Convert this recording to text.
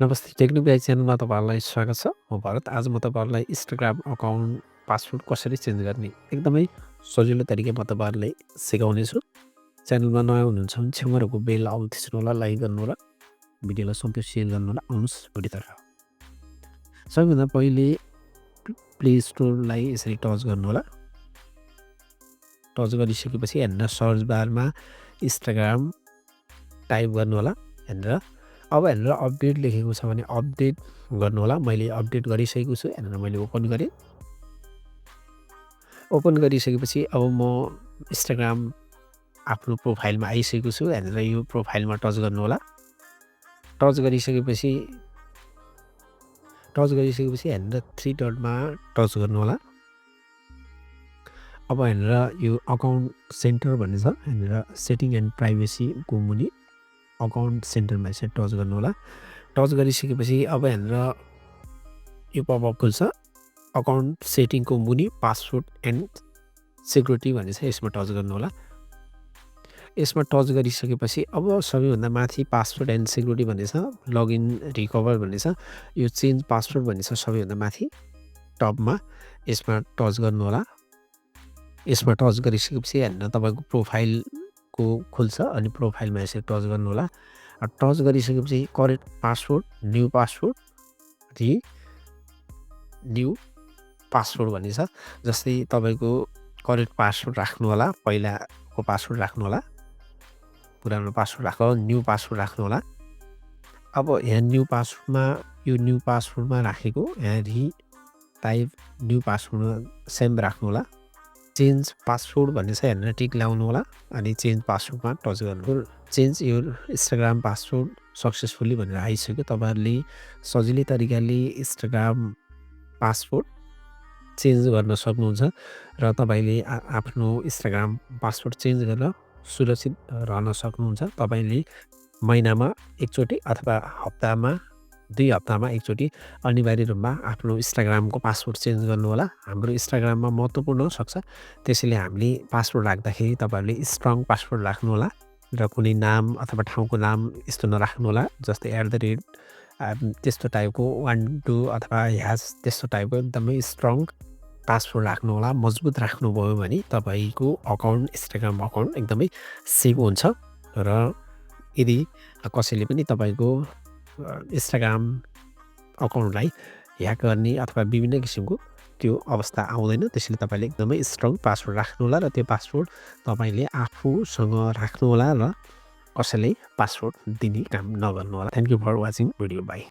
नमस्ते टेक्निक च्यानलमा तपाईँहरूलाई स्वागत छ। म भरत। आज म तपाईँहरूलाई इन्स्टाग्राम अकाउन्ट पासवर्ड कसरी चेन्ज गर्ने एकदमै सजिलो तरिका म तपाईँहरूलाई सिकाउने छु। च्यानलमा नयाँ हुनुहुन्छ भने छेउमा रहेको बेल आउल थिच्नु होला, लाइक गर्नु होला, भिडियोलाई सबैले सेयर गर्नु होला। आउनुहोस् भिडियोतर्फ। सबैभन्दा पहिले प्ले स्टोरलाई यसरी टच गर्नु होला। टच गरिसकेपछि हेरेर सर्च बारमा इन्स्टाग्राम टाइप गर्नु होला। हेरेर अब हेरेर अपडेट लेखेको छ भने अपडेट गर्नु होला। मैले अपडेट गरिसकेको छु। हेरेर मैले ओपन गरेँ। ओपन गरिसकेपछि अब म इन्स्टाग्राम आफ्नो प्रोफाइलमा आइसकेको छु। हेरेर यो प्रोफाइलमा टच गर्नु होला। टच गरिसकेपछि हेरेर थ्री डटमा टच गर्नु होला। अब हेरेर यो अकाउन्ट सेन्टर भन्ने छ। हेरेर सेटिङ एन्ड प्राइभेसीको मुनि अकाउन्ट सेन्टरमा यसरी टच गर्नु होला। टच गरिसकेपछि अब हेरेर यो पपअप खुल्छ। अकाउन्ट सेटिङको मुनि पासवर्ड एन्ड सिक्युरिटी भन्ने छ। यसमा टच गर्नु होला। यसमा टच गरिसकेपछि अब सबैभन्दा माथि पासवर्ड एन्ड सिक्युरिटी भन्ने छ। लगइन रिकभर भन्ने छ। यो चेन्ज पासवर्ड भन्ने छ सबैभन्दा माथि टपमा। यसमा टच गर्नु होला। यसमा टच गरिसकेपछि हेरेर तपाईँको प्रोफाइलको खुल्छ। अनि प्रोफाइलमा यसरी टच गर्नु होला। टच गरिसकेपछि करेक्ट पासवर्ड, न्यू पासवर्ड रि न्यू पासवर्ड भन्ने छ। जस्तै तपाईँको करेक्ट पासवर्ड राख्नु होला। पहिलाको पासवर्ड राख्नु होला। पुरानो पासवर्ड राख्नु होला। न्यू पासवर्ड राख्नु होला। अब यहाँ न्यू पासवर्डमा राखेको यहाँ रि टाइप न्यू पासवर्डमा सेम राख्नु होला। चेन्ज पासवर्ड भन्ने छ। हेरेर टिक लाउनु होला। अनि चेन्ज पासवर्डमा टच गर्नु। Change your Instagram password successfully भनेर आइसक्यो। तपाईँहरूले सजिलै तरिकाले इन्स्टाग्राम पासवर्ड चेन्ज गर्न सक्नुहुन्छ र तपाईँले आफ्नो इन्स्टाग्राम पासवर्ड चेन्ज गरेर सुरक्षित रहन सक्नुहुन्छ। तपाईँले महिनामा एकचोटि अथवा हप्तामा 2 हप्तामा एकचोटि अनिवार्य रूपमा आफ्नो इन्स्टाग्रामको पासवर्ड चेन्ज गर्नु होला। हाम्रो इन्स्टाग्राममा महत्त्वपूर्ण हुनसक्छ। त्यसैले हामीले पासवर्ड राख्दाखेरि तपाईँहरूले स्ट्रङ पासवर्ड राख्नु होला र कुनै नाम अथवा ठाउँको नाम यस्तो नराख्नु होला। जस्तै @ त्यस्तो टाइपको 1 2 अथवा ह्यास त्यस्तो टाइपको एकदमै स्ट्रङ पासवर्ड राख्नु होला। मजबुत राख्नुभयो भने तपाईँको अकाउन्ट इन्स्टाग्राम अकाउन्ट एकदमै सेफ हुन्छ र यदि कसैले पनि तपाईँको इन्स्टाग्राम अकाउन्टलाई ह्याक गर्ने अथवा विभिन्न किसिमको त्यो अवस्था आउँदैन। त्यसैले तपाईँले एकदमै स्ट्रङ पासवर्ड राख्नु होला र त्यो पासवर्ड तपाईँले आफूसँग राख्नु होला र कसैले पासवर्ड दिने काम नगर्नु होला। Thank you for watching video. By.